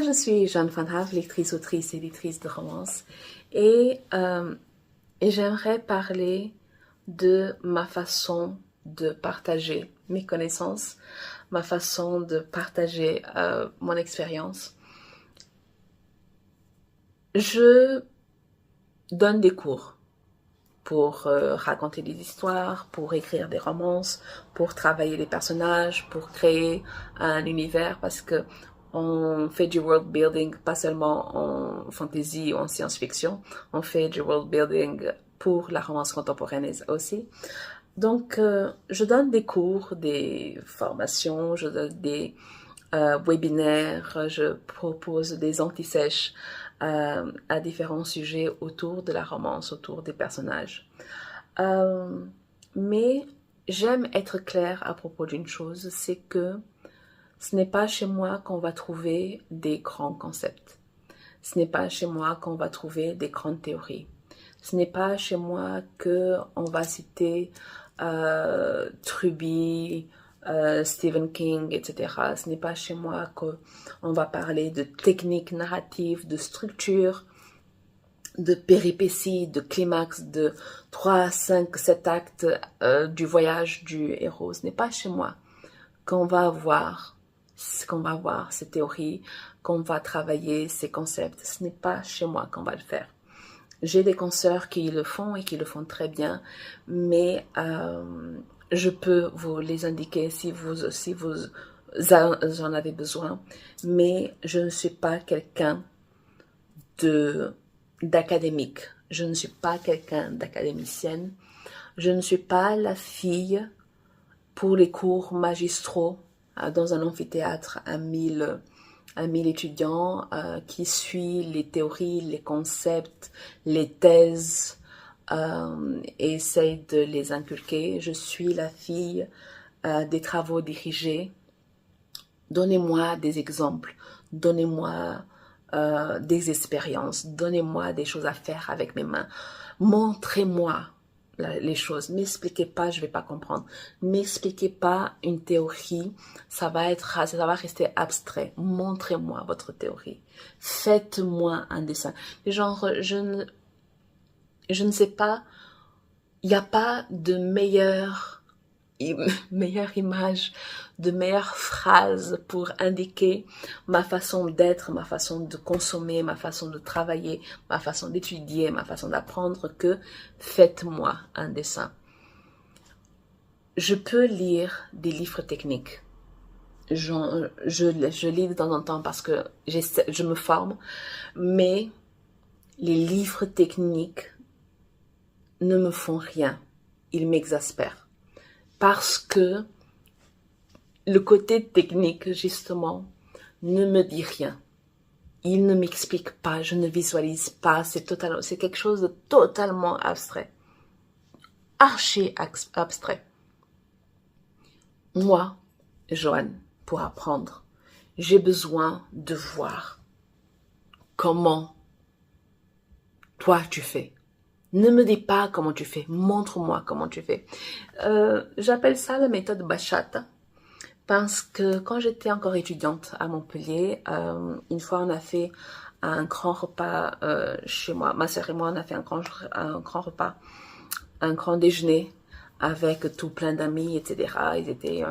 je suis Jeanne Van Haaf, lectrice, autrice et éditrice de romance. Et, euh, et j'aimerais parler de ma façon de partager mes connaissances, ma façon de partager mon expérience. Je donne des cours pour raconter des histoires, pour écrire des romances, pour travailler les personnages, pour créer un univers, parce que on fait du world building pas seulement en fantasy ou en science-fiction, on fait du world building pour la romance contemporaine aussi. Donc, je donne des cours, des formations, je donne des webinaires, je propose des anti-sèches à différents sujets autour de la romance, autour des personnages. Mais j'aime être claire à propos d'une chose, c'est que ce n'est pas chez moi qu'on va trouver des grands concepts. Ce n'est pas chez moi qu'on va trouver des grandes théories. Ce n'est pas chez moi qu'on va citer Truby, Stephen King, etc. Ce n'est pas chez moi qu'on va parler de techniques narratives, de structure, de péripéties, de climax, de 3, 5, 7 actes du voyage du héros. Ce n'est pas chez moi qu'on va voir ces théories, qu'on va travailler ces concepts. Ce n'est pas chez moi qu'on va le faire. J'ai des consoeurs qui le font et qui le font très bien, mais je peux vous les indiquer si vous en avez besoin, mais je ne suis pas quelqu'un d'académique. Je ne suis pas quelqu'un d'académicienne. Je ne suis pas la fille pour les cours magistraux dans un amphithéâtre à 1000 étudiants qui suit les théories, les concepts, les thèses et essaye de les inculquer. Je suis la fille des travaux dirigés. Donnez-moi des exemples, donnez-moi des expériences, donnez-moi des choses à faire avec mes mains. Montrez-moi les choses. M'expliquez pas, je vais pas comprendre. M'expliquez pas une théorie, ça va rester abstrait. Montrez-moi votre théorie. Faites-moi un dessin. Genre, je ne sais pas, il n'y a pas de meilleure image, de meilleure phrase pour indiquer ma façon d'être, ma façon de consommer, ma façon de travailler, ma façon d'étudier, ma façon d'apprendre que faites-moi un dessin. Je peux lire des livres techniques. Je lis de temps en temps parce que je me forme, mais les livres techniques ne me font rien. Ils m'exaspèrent. Parce que le côté technique, justement, ne me dit rien. Il ne m'explique pas, je ne visualise pas, c'est quelque chose de totalement abstrait. Archi abstrait. Moi, Joanne, pour apprendre, j'ai besoin de voir comment toi tu fais. Ne me dis pas comment tu fais, montre-moi comment tu fais. J'appelle ça la méthode Bachata parce que quand j'étais encore étudiante à Montpellier, une fois on a fait un grand repas chez moi. Ma sœur et moi, on a fait un grand repas, un grand déjeuner avec tout plein d'amis, etc. Ils étaient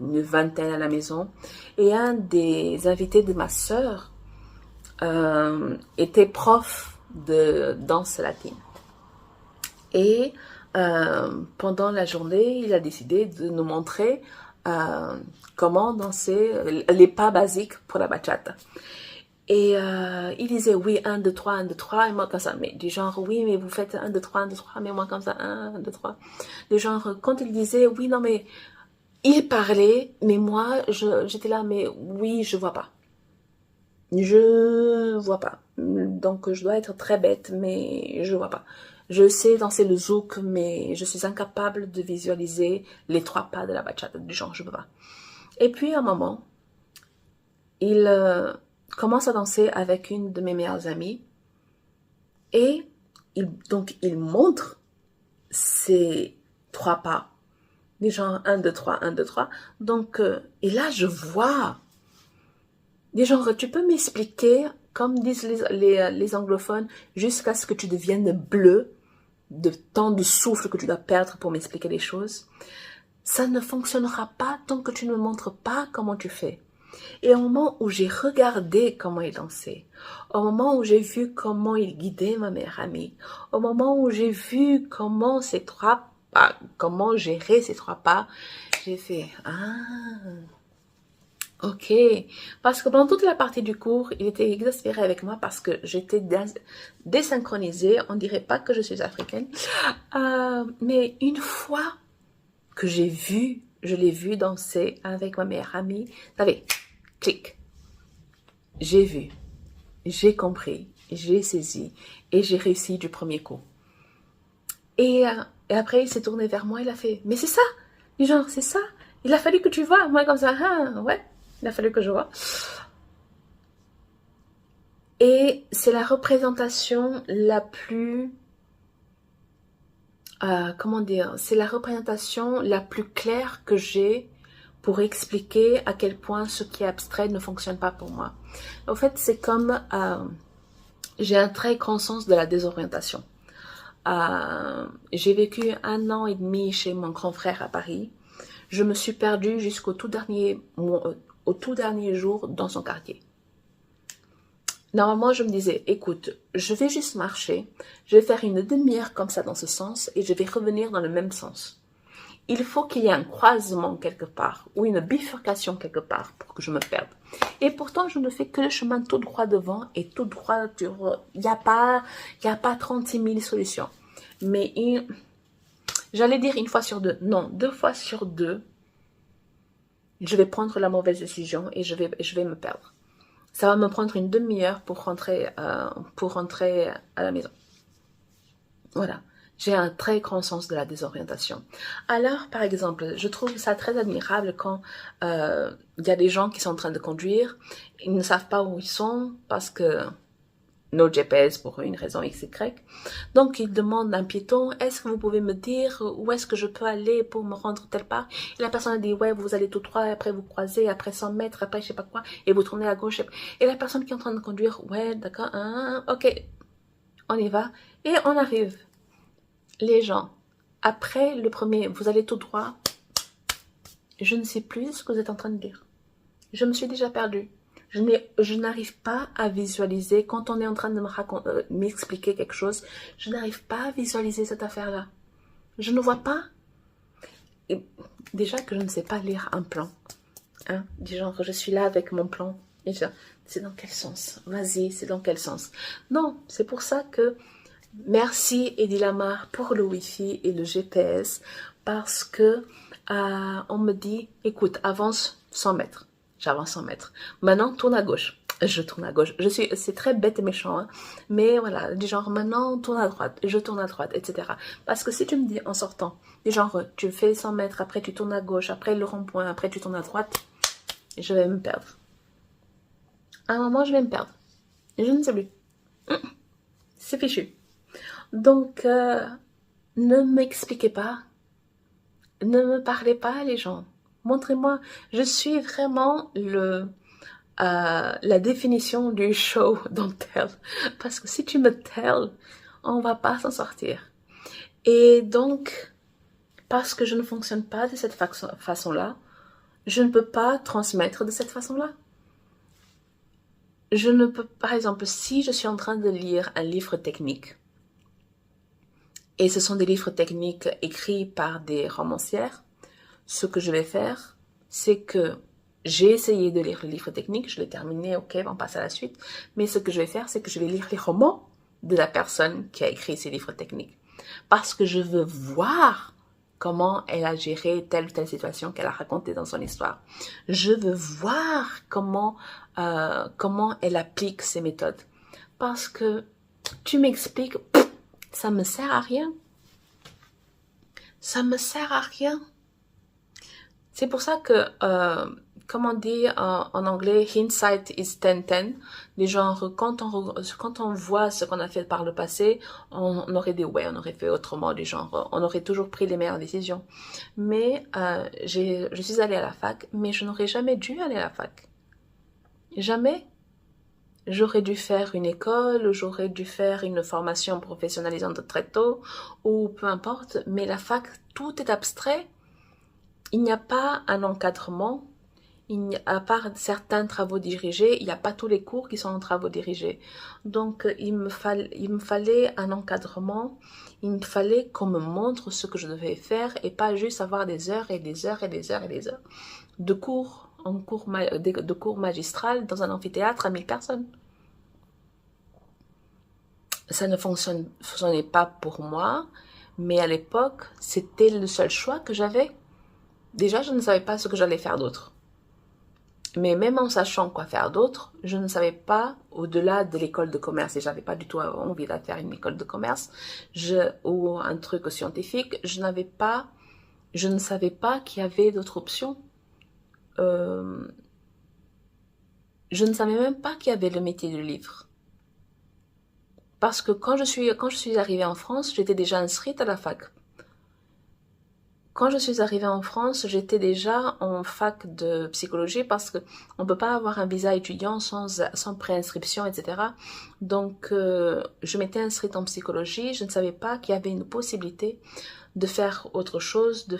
une vingtaine à la maison. Et un des invités de ma sœur était prof de danse latine. Et pendant la journée, il a décidé de nous montrer comment danser les pas basiques pour la bachata. Et il disait oui, 1, 2, 3, 1, 2, 3, et moi comme ça, mais du genre oui, mais vous faites 1, 2, 3, 1, 2, 3, mais moi comme ça, 1, 2, 3. Du genre, quand il disait oui, non, mais il parlait, mais moi, j'étais là, mais oui, je vois pas. Je vois pas. Donc, je dois être très bête, mais je vois pas. Je sais danser le zouk, mais je suis incapable de visualiser les 3 pas de la bachata. Du genre, je peux pas. Et puis, à un moment, il commence à danser avec une de mes meilleures amies. Et donc, il montre ces 3 pas. Des genre 1, 2, 3, 1, 2, 3. Donc, et là, je vois Des genre, tu peux m'expliquer, comme disent les anglophones, jusqu'à ce que tu deviennes bleu, de tant de souffle que tu dois perdre pour m'expliquer les choses. Ça ne fonctionnera pas tant que tu ne me montres pas comment tu fais. Et au moment où j'ai regardé comment il dansait, au moment où j'ai vu comment il guidait ma meilleure amie, au moment où j'ai vu comment ces trois pas, comment gérer ces trois pas, j'ai fait « Ah, ok ». Parce que pendant toute la partie du cours, il était exaspéré avec moi parce que j'étais désynchronisée. On dirait pas que je suis africaine. Mais une fois que je l'ai vu danser avec ma meilleure amie, ça fait clic. J'ai vu, j'ai compris, j'ai saisi et j'ai réussi du premier coup. Et après, il s'est tourné vers moi, il a fait « Mais c'est ça !» Du genre, c'est ça. Il a fallu que tu vois. Moi, comme ça, ah, ouais, il a fallu que je vois. Et c'est la représentation la plus... comment dire, c'est la représentation la plus claire que j'ai pour expliquer à quel point ce qui est abstrait ne fonctionne pas pour moi. En fait, c'est comme j'ai un très grand sens de la désorientation. J'ai vécu 1 an et demi chez mon grand frère à Paris. Je me suis perdue jusqu'au tout dernier jour dans son quartier. Normalement, je me disais, écoute, je vais juste marcher, je vais faire une demi-heure comme ça dans ce sens et je vais revenir dans le même sens. Il faut qu'il y ait un croisement quelque part ou une bifurcation quelque part pour que je me perde. Et pourtant, je ne fais que le chemin tout droit devant et tout droit, il n'y a pas 36 000 solutions. Mais j'allais dire 1 fois sur 2, non, 2 fois sur 2, je vais prendre la mauvaise décision et je vais me perdre. Ça va me prendre une demi-heure pour rentrer à la maison. Voilà. J'ai un très grand sens de la désorientation. Alors, par exemple, je trouve ça très admirable quand y a des gens qui sont en train de conduire, ils ne savent pas où ils sont parce que no GPS pour une raison X, Y. Donc, ils demandent à un piéton, est-ce que vous pouvez me dire où est-ce que je peux aller pour me rendre telle part? Et la personne a dit, ouais, vous allez tout droit, après vous croisez, après 100 mètres, après je sais pas quoi, et vous tournez à gauche. Et la personne qui est en train de conduire, ouais, d'accord, ok, on y va. Et on arrive. Les gens, après le premier, vous allez tout droit, je ne sais plus ce que vous êtes en train de dire. Je me suis déjà perdue. Je n'arrive pas à visualiser, quand on est en train de m'expliquer quelque chose, je n'arrive pas à visualiser cette affaire-là. Je ne vois pas. Et déjà que je ne sais pas lire un plan. Hein, du genre, je suis là avec mon plan. Et c'est dans quel sens? Vas-y, c'est dans quel sens? Non, c'est pour ça que merci Eddie Lamar pour le Wi-Fi et le GPS. Parce que on me dit, écoute, avance 100 mètres. J'avance 100 mètres. Maintenant, tourne à gauche. Je tourne à gauche. C'est très bête et méchant, hein. Mais voilà, du genre, maintenant, tourne à droite. Je tourne à droite, etc. Parce que si tu me dis en sortant, du genre, tu fais 100 mètres, après tu tournes à gauche, après le rond-point, après tu tournes à droite, je vais me perdre. À un moment, je vais me perdre. Je ne sais plus. C'est fichu. Donc, ne m'expliquez pas. Ne me parlez pas, les gens. Montrez-moi. Je suis vraiment la définition du show don't tell. Parce que si tu me tell, on va pas s'en sortir. Et donc, parce que je ne fonctionne pas de cette façon-là, je ne peux pas transmettre de cette façon-là. Je ne peux, par exemple, si je suis en train de lire un livre technique, et ce sont des livres techniques écrits par des romancières, ce que je vais faire, c'est que j'ai essayé de lire le livre technique, je l'ai terminé, ok, on passe à la suite. Mais ce que je vais faire, c'est que je vais lire les romans de la personne qui a écrit ces livres techniques. Parce que je veux voir comment elle a géré telle ou telle situation qu'elle a racontée dans son histoire. Je veux voir comment elle applique ces méthodes. Parce que tu m'expliques, ça me sert à rien. Ça me sert à rien. C'est pour ça que, comme on dit en anglais, hindsight is 10-10. Les gens, quand on voit ce qu'on a fait par le passé, on aurait dit, ouais, on aurait fait autrement, les gens, on aurait toujours pris les meilleures décisions. Mais je suis allée à la fac, mais je n'aurais jamais dû aller à la fac. Jamais. J'aurais dû faire une école, j'aurais dû faire une formation professionnalisante très tôt, ou peu importe, mais la fac, tout est abstrait. Il n'y a pas un encadrement, à part certains travaux dirigés, il n'y a pas tous les cours qui sont en travaux dirigés. Donc, il me fallait un encadrement, il me fallait qu'on me montre ce que je devais faire et pas juste avoir des heures et des heures et des heures et des heures de cours, de cours magistral dans un amphithéâtre à 1000 personnes. Ça ne fonctionnait pas pour moi, mais à l'époque, c'était le seul choix que j'avais. Déjà, je ne savais pas ce que j'allais faire d'autre. Mais même en sachant quoi faire d'autre, je ne savais pas au-delà de l'école de commerce, et j'avais pas du tout envie de faire une école de commerce, ou un truc scientifique, je ne savais pas qu'il y avait d'autres options. Je ne savais même pas qu'il y avait le métier du livre. Parce que quand je suis arrivée en France, j'étais déjà inscrite à la fac. Quand je suis arrivée en France, j'étais déjà en fac de psychologie parce que on peut pas avoir un visa étudiant sans préinscription, etc. Donc, je m'étais inscrite en psychologie. Je ne savais pas qu'il y avait une possibilité de faire autre chose, de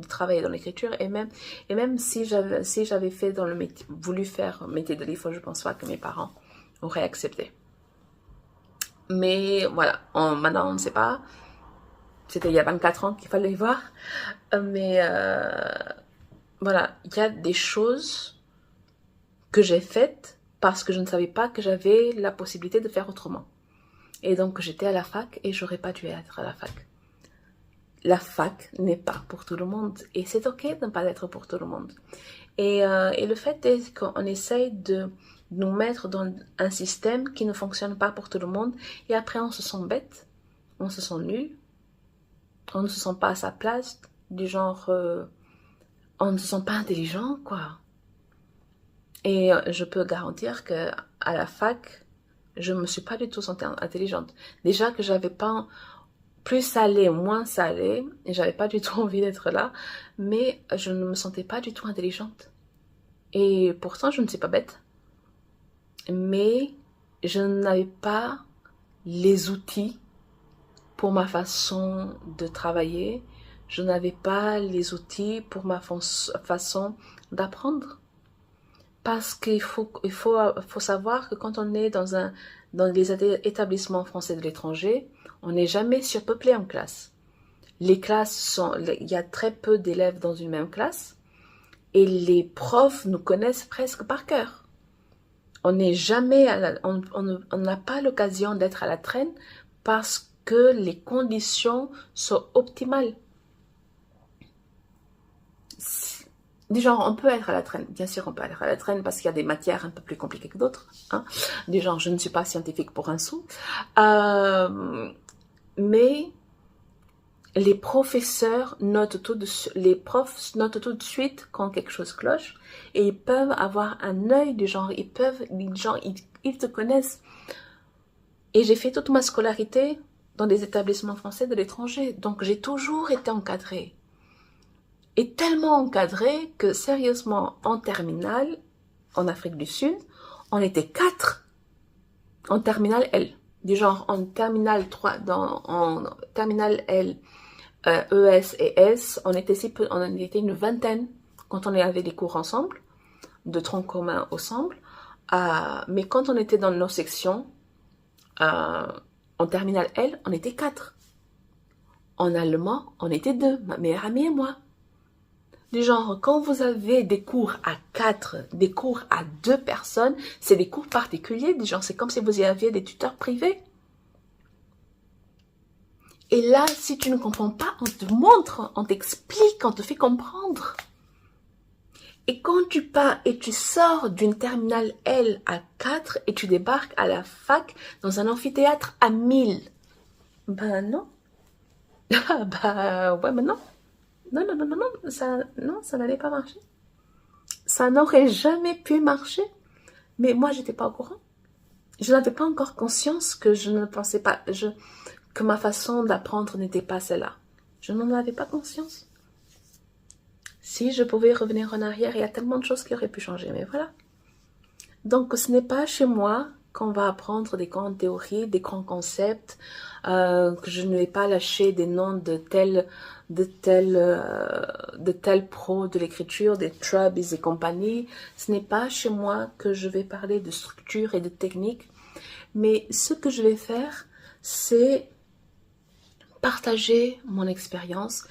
travailler dans l'écriture et même si j'avais fait dans le métier, voulu faire métier de livre, je pense pas que mes parents auraient accepté. Mais voilà, maintenant on ne sait pas. C'était il y a 24 ans qu'il fallait voir. Mais voilà, il y a des choses que j'ai faites parce que je ne savais pas que j'avais la possibilité de faire autrement. Et donc j'étais à la fac et j'aurais pas dû être à la fac. La fac n'est pas pour tout le monde et c'est ok de ne pas être pour tout le monde. Et le fait est qu'on essaye de nous mettre dans un système qui ne fonctionne pas pour tout le monde et après on se sent bête, on se sent nul, on ne se sent pas à sa place, du genre on ne se sent pas intelligent quoi. Et je peux garantir que à la fac, je me suis pas du tout sentie intelligente. Déjà que j'avais pas plus salé, moins salé, et j'avais pas du tout envie d'être là, mais je ne me sentais pas du tout intelligente. Et pourtant, je ne suis pas bête, mais je n'avais pas les outils pour ma façon de travailler, je n'avais pas les outils pour ma façon d'apprendre. Parce qu'il faut savoir que quand on est dans les établissements français de l'étranger, on n'est jamais surpeuplé en classe. Il y a très peu d'élèves dans une même classe et les profs nous connaissent presque par cœur. On n'est jamais, on n'a pas l'occasion d'être à la traîne parce que les conditions sont optimales. Du genre, on peut être à la traîne. Bien sûr, on peut être à la traîne parce qu'il y a des matières un peu plus compliquées que d'autres. Hein. Du genre, je ne suis pas scientifique pour un sou. Mais les profs notent tout de suite quand quelque chose cloche et ils peuvent avoir un œil du genre, ils te connaissent. Et j'ai fait toute ma scolarité dans des établissements français de l'étranger. Donc, j'ai toujours été encadrée. Et tellement encadrée que sérieusement, en terminale, en Afrique du Sud, on était 4 en terminale L. Du genre, en terminale 3, en terminale L, ES et S, on était une vingtaine quand on avait des cours ensemble, de troncs communs ensemble. Mais quand on était dans nos sections, en terminale L, on était 4. En allemand, on était 2, ma meilleure amie et moi. Du genre, quand vous avez des cours à 4, des cours à 2 personnes, c'est des cours particuliers. Du genre, c'est comme si vous y aviez des tuteurs privés. Et là, si tu ne comprends pas, on te montre, on t'explique, on te fait comprendre. Et quand tu pars et tu sors d'une terminale L à 4 et tu débarques à la fac dans un amphithéâtre à 1000, ben non. Bah ouais, mais non. Non, ça n'allait pas marcher. Ça n'aurait jamais pu marcher. Mais moi, j'étais pas au courant. Je n'avais pas encore conscience que je ne pensais pas, que ma façon d'apprendre n'était pas celle-là. Je n'en avais pas conscience. Si je pouvais revenir en arrière, il y a tellement de choses qui auraient pu changer, mais voilà. Donc, ce n'est pas chez moi qu'on va apprendre des grandes théories, des grands concepts, que je ne vais pas lâcher des noms de tel pro de l'écriture, des Trubbies et compagnie. Ce n'est pas chez moi que je vais parler de structure et de technique, mais ce que je vais faire, c'est partager mon expérience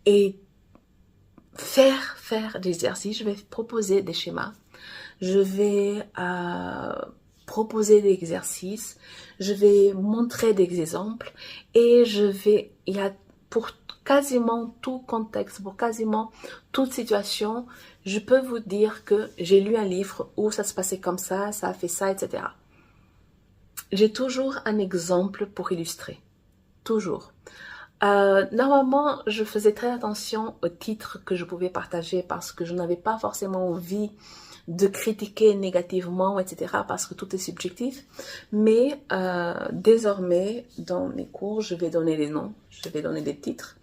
et faire des exercices. Je vais proposer des schémas. Je vais proposer des exercices. Je vais montrer des exemples. Et il y a pour quasiment tout contexte, pour quasiment toute situation, je peux vous dire que j'ai lu un livre où ça se passait comme ça a fait ça, etc. J'ai toujours un exemple pour illustrer. Toujours. Normalement, je faisais très attention aux titres que je pouvais partager parce que je n'avais pas forcément envie de critiquer négativement, etc. parce que tout est subjectif. Mais désormais, dans mes cours, je vais donner les noms, je vais donner des titres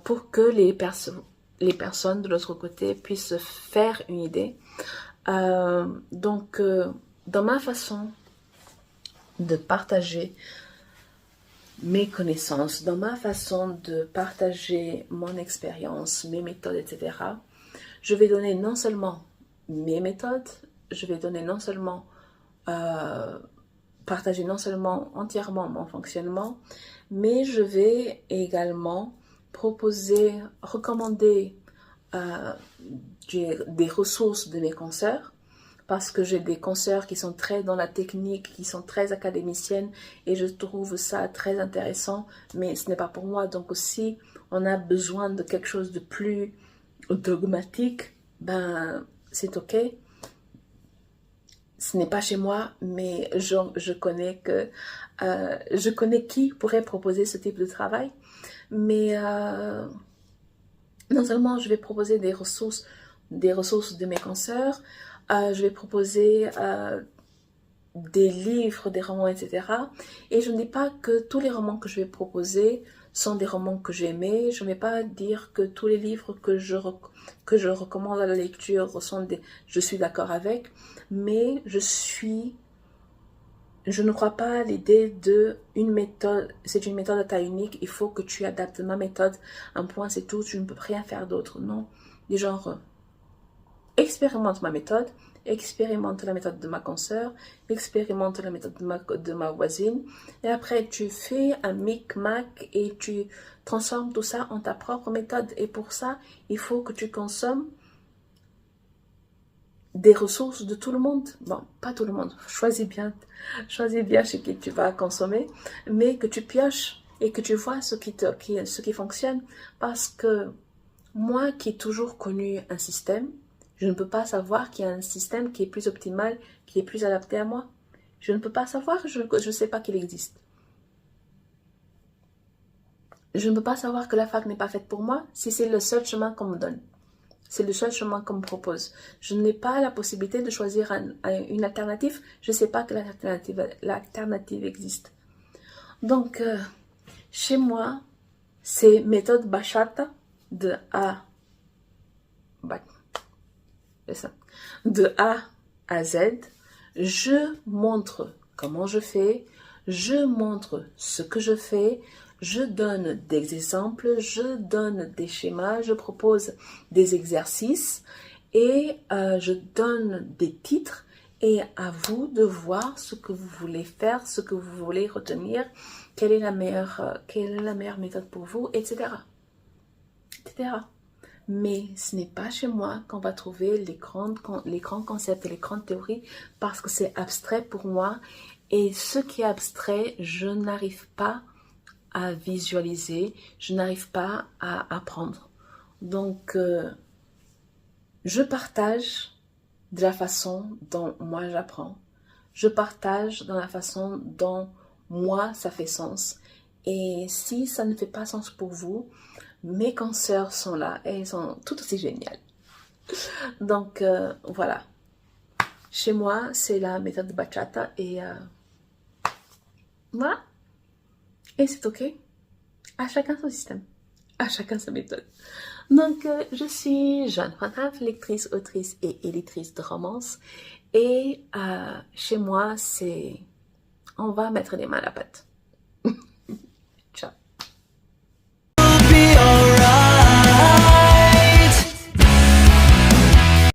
pour que les personnes de l'autre côté puissent se faire une idée. Donc, dans ma façon de partager mes connaissances, dans ma façon de partager mon expérience, mes méthodes, etc., je vais donner non seulement mes méthodes, je vais donner non seulement partager non seulement entièrement mon fonctionnement, mais je vais également proposer, recommander des ressources de mes consoeurs, parce que j'ai des consoeurs qui sont très dans la technique, qui sont très académiciennes, et je trouve ça très intéressant, mais ce n'est pas pour moi. Donc si on a besoin de quelque chose de plus dogmatique, ben c'est ok. Ce n'est pas chez moi, mais je connais qui pourrait proposer ce type de travail. Mais non seulement je vais proposer des ressources de mes consoeurs, je vais proposer des livres, des romans, etc. Et je ne dis pas que tous les romans que je vais proposer sont des romans que j'ai aimés. Je ne vais pas dire que tous les livres que je recommande à la lecture je suis d'accord avec. Mais je ne crois pas à l'idée de une méthode, c'est une méthode à taille unique, il faut que tu adaptes ma méthode, un point c'est tout, tu ne peux rien faire d'autre. Non, du genre, expérimente ma méthode, expérimente la méthode de ma consoeur, expérimente la méthode de ma voisine, et après tu fais un micmac et tu transformes tout ça en ta propre méthode. Et pour ça, il faut que tu consommes des ressources de tout le monde. Bon, pas tout le monde, choisis bien chez qui tu vas consommer, mais que tu pioches et que tu vois ce qui fonctionne. Parce que moi qui ai toujours connu un système, je ne peux pas savoir qu'il y a un système qui est plus optimal, qui est plus adapté à moi. Je ne peux pas savoir, je ne sais pas qu'il existe. Je ne peux pas savoir que la fac n'est pas faite pour moi si c'est le seul chemin qu'on me donne. C'est le seul chemin qu'on me propose. Je n'ai pas la possibilité de choisir une alternative. Je ne sais pas que l'alternative existe. Donc, chez moi, c'est méthode Bachata de A à Z. Je montre comment je fais, je montre ce que je fais, je donne des exemples, je donne des schémas, je propose des exercices et je donne des titres. Et à vous de voir ce que vous voulez faire, ce que vous voulez retenir, quelle est la meilleure méthode pour vous, etc. Mais ce n'est pas chez moi qu'on va trouver les grands concepts et les grandes théories parce que c'est abstrait pour moi. Et ce qui est abstrait, je n'arrive pas à visualiser, je n'arrive pas à apprendre. Donc, je partage de la façon dont moi j'apprends. Je partage dans la façon dont moi ça fait sens. Et si ça ne fait pas sens pour vous, mes consoeurs sont là et elles sont tout aussi géniales. Donc voilà. Chez moi, c'est la méthode de Bachata et voilà. Et c'est ok. À chacun son système. À chacun sa méthode. Donc, je suis jeune photographe, lectrice, autrice et éditrice de romance. Et chez moi, c'est... On va mettre les mains à la pâte.